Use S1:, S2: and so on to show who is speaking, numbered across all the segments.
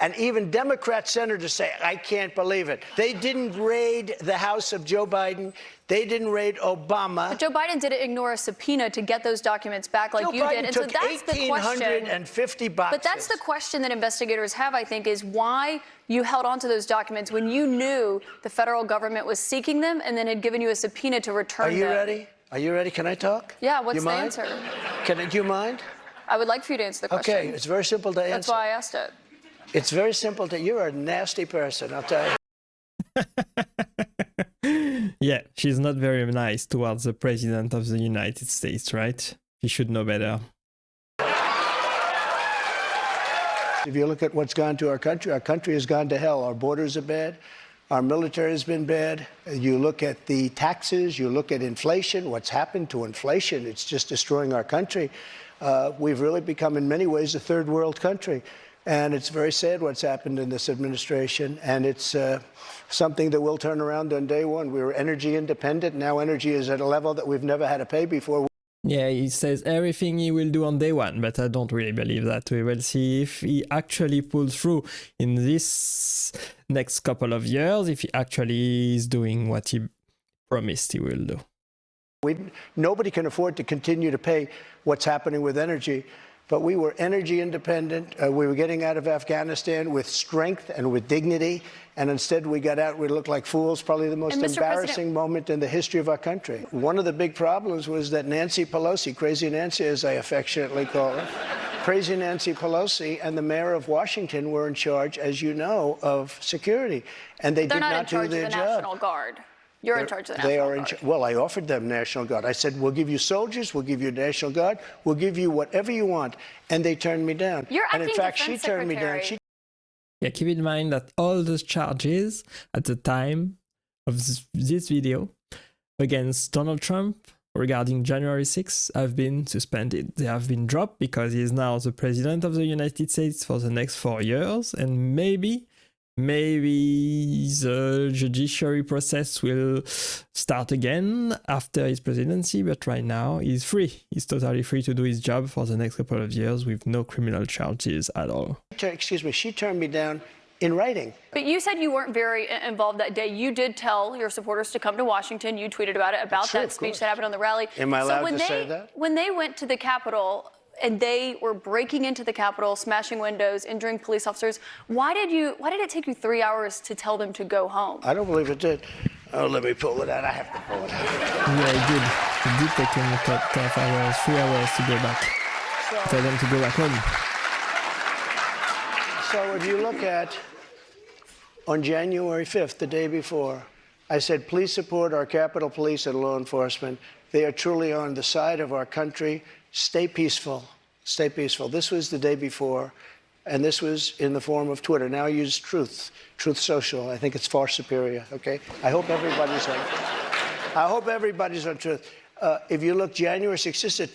S1: And even Democrat senators say, I can't believe it. They didn't raid the house of Joe Biden. They didn't raid Obama.
S2: But Joe Biden didn't ignore a subpoina to get those documents back like you did.
S1: And so that's the question. 1,850 boxes.
S2: But that's the question that investigators have, I think, is why you held on to those documents when you knew the federal government was seeking them and then had given you a subpoena to return them.
S1: Are you ready? Are you ready? Can I talk?
S2: Yeah, what's the answer?
S1: Do you mind?
S2: I would like for you to answer the question.
S1: Okay, it's very simple to answer.
S2: That's why I asked it.
S1: It's very simple to, you're a nasty person, I'll tell you.
S3: Yeah, she's not very nice towards the president of the United States, right? She should know better.
S1: If you look at what's gone to our country has gone to hell. Our borders are bad. Our military has been bad. You look at the taxes, you look at inflation, what's happened to inflation, it's just destroying our country. We've really become, in many ways, a third world country. And it's very sad what's happened in this administration. And it's something that will turn around on day one. We were energy independent. Now energy is at a level that we've never had to pay before.
S3: Yeah, he says everything he will do on day one, but I don't really believe that. We will see if he actually pulls through in this next couple of years, if he actually is doing what he promised he will do.
S1: Nobody can afford to continue to pay what's happening with energy, but we were energy independent. We were getting out of Afghanistan with strength and with dignity, and instead we got out, we looked like fools, probably the most embarrassing moment in the history of our country. One of the big problems was that Nancy Pelosi, Crazy Nancy as I affectionately call her, Crazy Nancy Pelosi and the mayor of Washington were in charge, as you know, of security, and they did not do their job. They're not in charge of the National Guard. You're in charge of the National Guard. Well, I offered them National Guard. I said, we'll give you soldiers, we'll give you National Guard, we'll give you whatever you want. And they turned me down.
S2: You're
S1: and in fact, she turned me down.
S3: Yeah, keep in mind that all those charges at the time of this video against Donald Trump regarding January 6th have been suspended. They have been dropped because he is now the president of the United States for the next 4 years, and maybe the judiciary process will start again after his presidency, but right now he's free. He's totally free to do his job for the next couple of years with no criminal charges at all.
S1: Excuse me, she turned me down in writing.
S2: But you said you weren't very involved that day. You did tell your supporters to come to Washington. You tweeted about it, about that speech that happened on the rally.
S1: Am I allowed to say that?
S2: When they went to the Capitol, and they were breaking into the Capitol, smashing windows, injuring police officers. Why did it take you 3 hours to tell them to go home?
S1: I don't believe it did. Oh, let me pull it out. I have to pull it out.
S3: Yeah, it did. It did take him 3 hours to go back. Tell them to go back home.
S1: So if you look at, on January 5th, the day before, I said, please support our Capitol Police and law enforcement. They are truly on the side of our country. Stay peaceful. Stay peaceful. This was the day before, and this was in the form of Twitter. Now I use Truth Social. I think it's far superior, okay? I hope everybody's on Truth. If you look January 6th, this is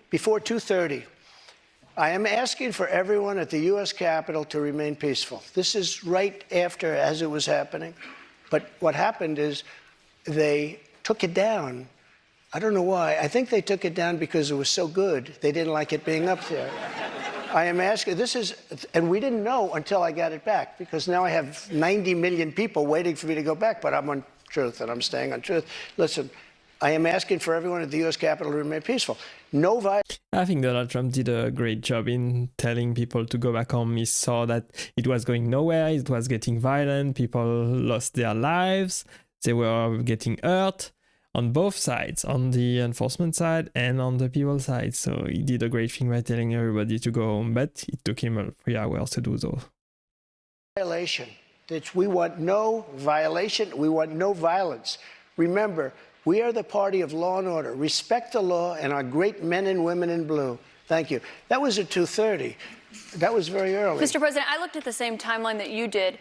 S1: before 2:30. I am asking for everyone at the U.S. Capitol to remain peaceful. This is right after, as it was happening. But what happened is they took it down. I don't know why. I think they took it down because it was so good. They didn't like it being up there. I am asking, and we didn't know until I got it back, because now I have 90 million people waiting for me to go back, but I'm on Truth and I'm staying on Truth. Listen, I am asking for everyone at the U.S. Capitol to remain peaceful. No violence.
S3: I think Donald Trump did a great job in telling people to go back home. He saw that it was going nowhere, it was getting violent, people lost their lives, they were getting hurt. On both sides, on the enforcement side and on the people side. So he did a great thing by telling everybody to go home, but it took him 3 hours to do so.
S1: Violation. We want no violation. We want no violence. Remember, we are the party of law and order. Respect the law and our great men and women in blue. Thank you. That was at 2:30. That was very early.
S2: Mr. President, I looked at the same timeline that you did.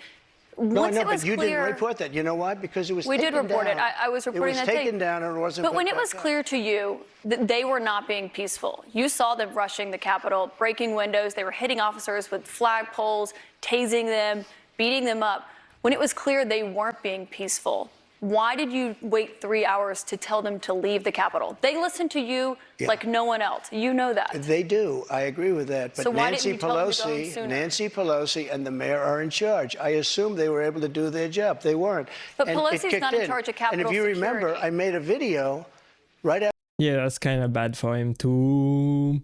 S1: No, I know, but you didn't report that. You know why? Because it was taken down.
S2: We did report it. I was reporting that thing.
S1: It was taken down and it wasn't.
S2: But when it was clear to you that they were not being peaceful, you saw them rushing the Capitol, breaking windows. They were hitting officers with flagpoles, tasing them, beating them up. When it was clear they weren't being peaceful, Why did you wait 3 hours to tell them to leave the Capitol? They listen to you like no one else. You know that.
S1: They do. I agree with that. But
S2: So why didn't you tell them to go home sooner?
S1: Nancy Pelosi and the mayor are in charge. I assume they were able to do their job. They weren't.
S2: But
S1: And
S2: Pelosi's not in charge of Capitol
S1: And if you remember,
S2: security.
S1: I made a video right after.
S3: Yeah, that's kind of bad for him to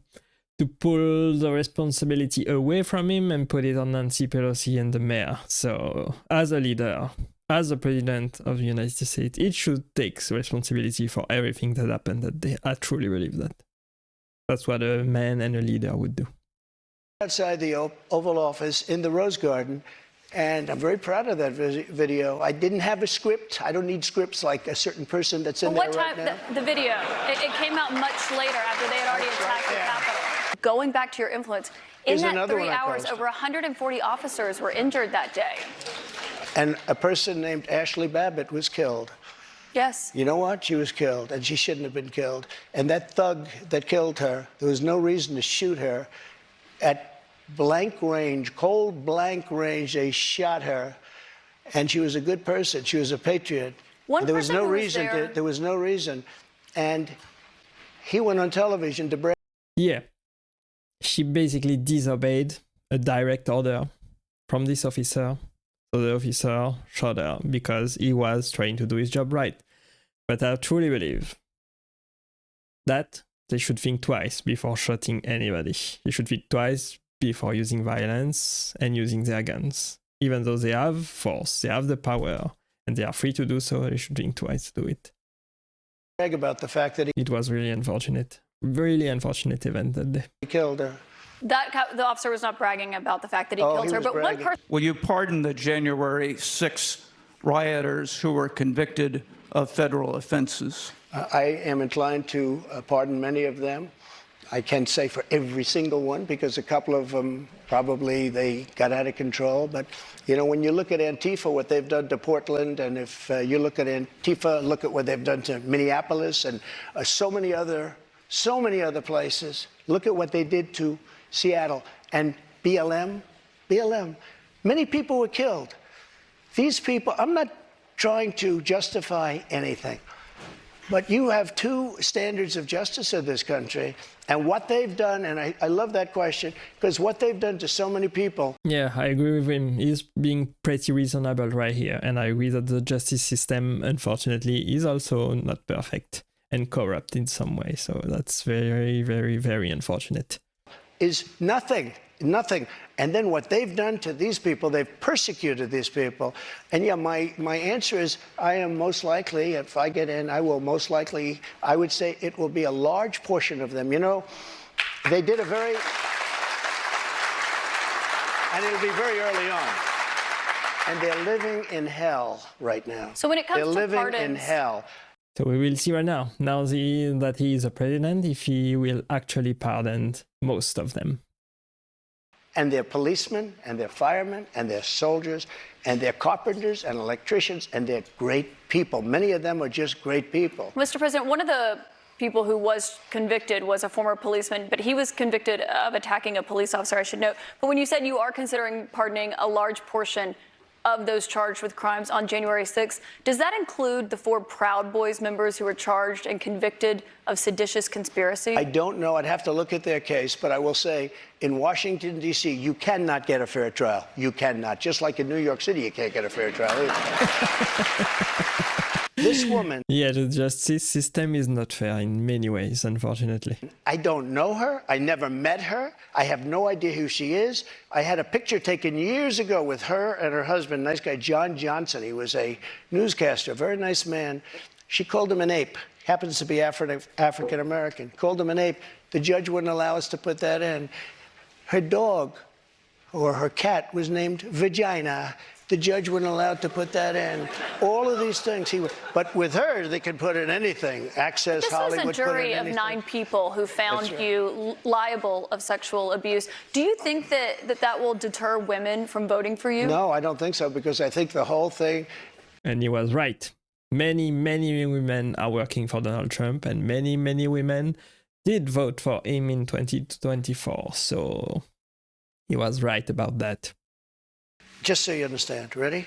S3: pull the responsibility away from him and put it on Nancy Pelosi and the mayor. So, as a leader, as the president of the United States, it should take responsibility for everything that happened that day. I truly believe that. That's what a man and a leader would do.
S1: Outside the Oval Office in the Rose Garden, and I'm very proud of that video. I didn't have a script. I don't need scripts like a certain person that's in there right now.
S2: What time, the video, it came out much later after they had already attacked the Capitol. Going back to your influence, in that 3 hours, over 140 officers were injured that day.
S1: And a person named Ashley Babbitt was killed.
S2: Yes.
S1: You know what? She was killed, and she shouldn't have been killed. And that thug that killed her, there was no reason to shoot her. At blank range, cold blank range, they shot her. And she was a good person. She was a patriot. There was no reason. There was no reason. And he went on television to brag.
S3: Yeah. She basically disobeyed a direct order from this officer. So the officer shot her because he was trying to do his job right. But I truly believe that they should think twice before shooting anybody. They should think twice before using violence and using their guns. Even though they have force, they have the power, and they are free to do so, they should think twice to do it.
S1: About the fact that
S3: it was really unfortunate. Really unfortunate event that day.
S1: He killed her.
S2: The officer was not bragging about the fact that he killed her, but
S1: bragging.
S2: one person.
S4: Will you pardon the January 6 rioters who were convicted of federal offenses?
S1: I am inclined to pardon many of them. I can't say for every single one because a couple of them probably they got out of control. But, you know, when you look at Antifa, what they've done to Portland, and if you look at Antifa, look at what they've done to Minneapolis and so many other places. Look at what they did to Seattle and BLM. Many people were killed. These people, I'm not trying to justify anything, but you have two standards of justice in this country, and what they've done, and I love that question, because what they've done to so many people.
S3: Yeah, I agree with him. He's being pretty reasonable right here, and I agree that the justice system, unfortunately, is also not perfect and corrupt in some way, so that's very, very, very unfortunate.
S1: Is nothing. And then what they've done to these people, they've persecuted these people. And yeah, my answer is I am most likely, if I get in, I will most likely, I would say it will be a large portion of them. You know, they did a very, and it'll be very early on. And they're living in hell right now.
S2: So when it comes
S1: to pardons, they're living in hell.
S3: So we will see right now that he is a president, if he will actually pardon most of them.
S1: And they're policemen, and they're firemen, and they're soldiers, and they're carpenters and electricians, and they're great people. Many of them are just great people.
S2: Mr. President, one of the people who was convicted was a former policeman, but he was convicted of attacking a police officer, I should note. But when you said you are considering pardoning a large portion of those charged with crimes on January 6th, does that include the 4 Proud Boys members who were charged and convicted of seditious conspiracy?
S1: I don't know. I'd have to look at their case, but I will say in Washington, D.C., you cannot get a fair trial. You cannot. Just like in New York City, you can't get a fair trial either. This woman.
S3: Yeah, the justice system is not fair in many ways, unfortunately.
S1: I don't know her. I never met her. I have no idea who she is. I had a picture taken years ago with her and her husband, nice guy, John Johnson. He was a newscaster, very nice man. She called him an ape. Happens to be African American. Called him an ape. The judge wouldn't allow us to put that in. Her dog or her cat was named Vagina. The judge wouldn't allow to put that in. All of these things, but with her, they could put in anything. Access,
S2: this
S1: Hollywood,
S2: was a jury of 9 people who found you liable of sexual abuse. Do you think that will deter women from voting for you?
S1: No, I don't think so, because I think the whole thing.
S3: And he was right. Many, many women are working for Donald Trump, and many, many women did vote for him in 2024. So he was right about that.
S1: Just so you understand, ready?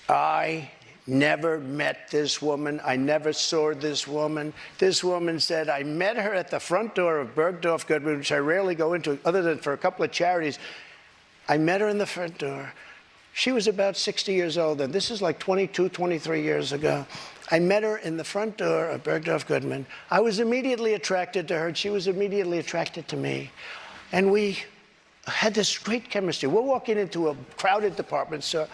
S1: I never met this woman. I never saw this woman. This woman said, I met her at the front door of Bergdorf Goodman, which I rarely go into other than for a couple of charities. I met her in the front door. She was about 60 years old, and this is like 22, 23 years ago. I met her in the front door of Bergdorf Goodman. I was immediately attracted to her, and she was immediately attracted to me. And we had this great chemistry. We're walking into a crowded department store.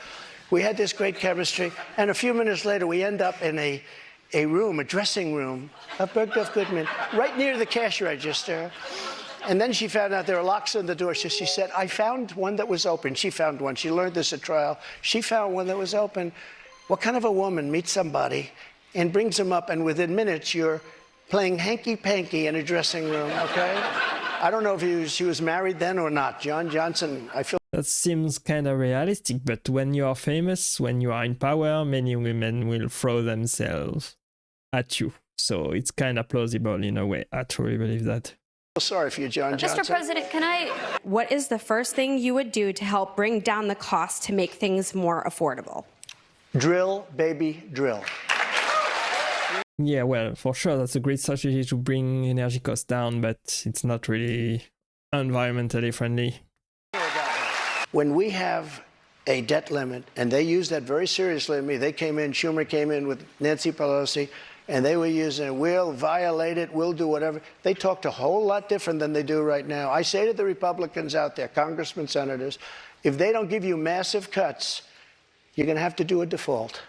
S1: We had this great chemistry, and a few minutes later, we end up in a room, a dressing room of Bergdorf Goodman, right near the cash register. And then she found out there were locks on the door. So she said, I found one that was open. She found one. She learned this at trial. She found one that was open. What kind of a woman meets somebody and brings them up, and within minutes, you're playing hanky-panky in a dressing room, okay? I don't know if she was married then or not. John Johnson, I feel.
S3: That seems kind of realistic, but when you are famous, when you are in power, many women will throw themselves at you. So it's kind of plausible in a way. I truly believe that.
S1: Sorry for you, John Johnson.
S2: Mr. President, can I?
S5: What is the first thing you would do to help bring down the cost to make things more affordable?
S1: Drill, baby, drill.
S3: Yeah, well, for sure, that's a great strategy to bring energy costs down, but it's not really environmentally friendly.
S1: When we have a debt limit, and they use that very seriously to me, they came in, Schumer came in with Nancy Pelosi, and they were using it, we'll violate it, we'll do whatever. They talked a whole lot different than they do right now. I say to the Republicans out there, congressmen, senators, if they don't give you massive cuts, you're going to have to do a default.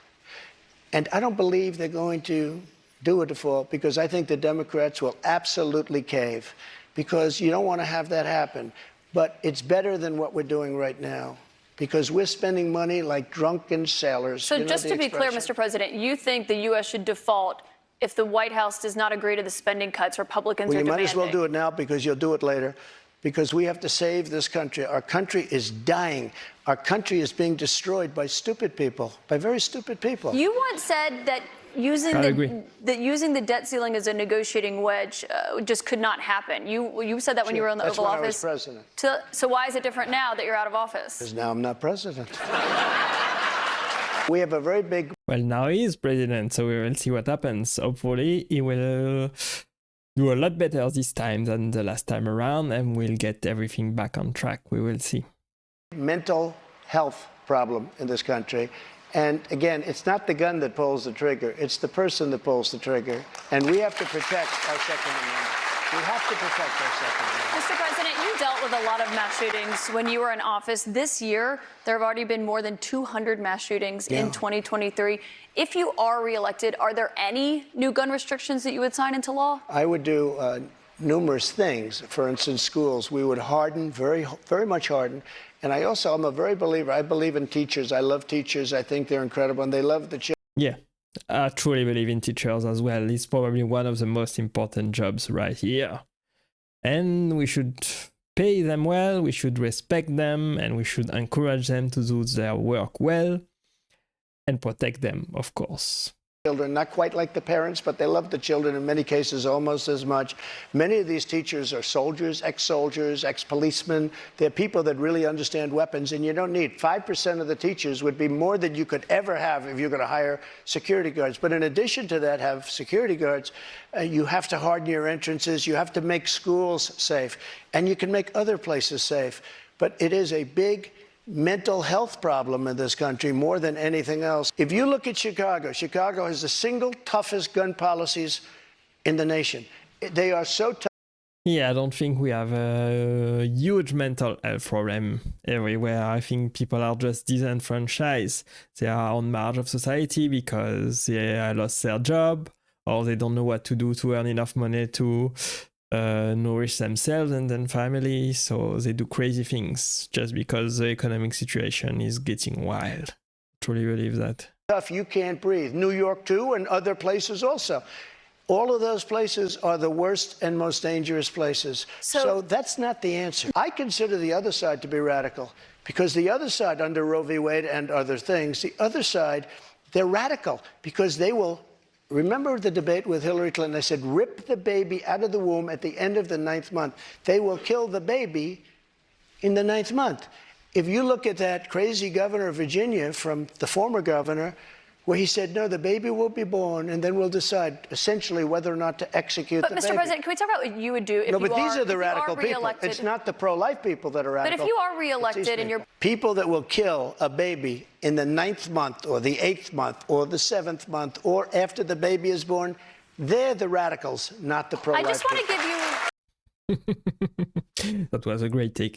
S1: And I don't believe they're going to do a default, because I think the Democrats will absolutely cave, because you don't want to have that happen. But it's better than what we're doing right now, because we're spending money like drunken sailors.
S2: So just to be clear, Mr. President, you think the U.S. should default if the White House does not agree to the spending cuts Republicans are demanding?
S1: Well, you might as well do it now, because you'll do it later, because we have to save this country. Our country is dying. Our country is being destroyed by stupid people, by very stupid people.
S2: You once said that using the debt ceiling as a negotiating wedge just could not happen. You said that when you were in the Oval Office.
S1: That's when I was president.
S2: So why is it different now that you're out of office?
S1: Because now I'm not president. We have a very big.
S3: Well, now he is president, so we will see what happens. Hopefully, he will do a lot better this time than the last time around, and we'll get everything back on track. We will see.
S1: Mental health problem in this country. And again, it's not the gun that pulls the trigger, it's the person that pulls the trigger. And we have to protect our Second Amendment. We have to protect our Second Amendment.
S2: Mr. President, you dealt with a lot of mass shootings when you were in office. This year, there have already been more than 200 mass shootings in 2023. If you are reelected, are there any new gun restrictions that you would sign into law?
S1: I would do numerous things. For instance, schools, we would harden, very, very much harden. And I'm a very believer. I believe in teachers. I love teachers. I think they're incredible, and they love the children.
S3: Yeah, I truly believe in teachers as well. It's probably one of the most important jobs right here. And we should pay them well, we should respect them, and we should encourage them to do their work well and protect them, of course.
S1: Children, not quite like the parents, but they love the children in many cases almost as much. Many of these teachers are soldiers, ex-policemen. They're people that really understand weapons, and you don't need 5% of the teachers would be more than you could ever have if you're going to hire security guards. But in addition to that, have security guards, you have to harden your entrances, you have to make schools safe, and you can make other places safe. But it is a big mental health problem in this country more than anything else. If you look at Chicago, Chicago has the single toughest gun policies in the nation. They are so tough.
S3: Yeah, I don't think we have a huge mental health problem everywhere. I think people are just disenfranchised. They are on margin of society because they lost their job, or they don't know what to do to earn enough money to nourish themselves and then family, so they do crazy things just because the economic situation is getting wild. I truly believe that.
S1: Tough, you can't breathe. New York too, and other places also. All of those places are the worst and most dangerous places. So that's not the answer. I consider the other side to be radical, because the other side, under Roe v. Wade and other things, the other side, they're radical because they will. Remember the debate with Hillary Clinton? I said, rip the baby out of the womb at the end of the 9th month. They will kill the baby in the 9th month. If you look at that crazy governor of Virginia, from the former governor, where he said, no, the baby will be born, and then we'll decide essentially whether or not to execute
S2: But
S1: the
S2: Mr.
S1: baby.
S2: President, can we talk about what you would do if
S1: No,
S2: you
S1: but these are the
S2: if you
S1: radical people.
S2: re-elected?
S1: It's not the pro-life people that are radical.
S2: But if you are
S1: It's
S2: re-elected
S1: these
S2: and you're
S1: people that will kill a baby in the 9th month or the 8th month or the 7th month or after the baby is born, they're the radicals, not the pro-life
S2: I just want to
S1: people.
S2: give you
S3: That was a great take.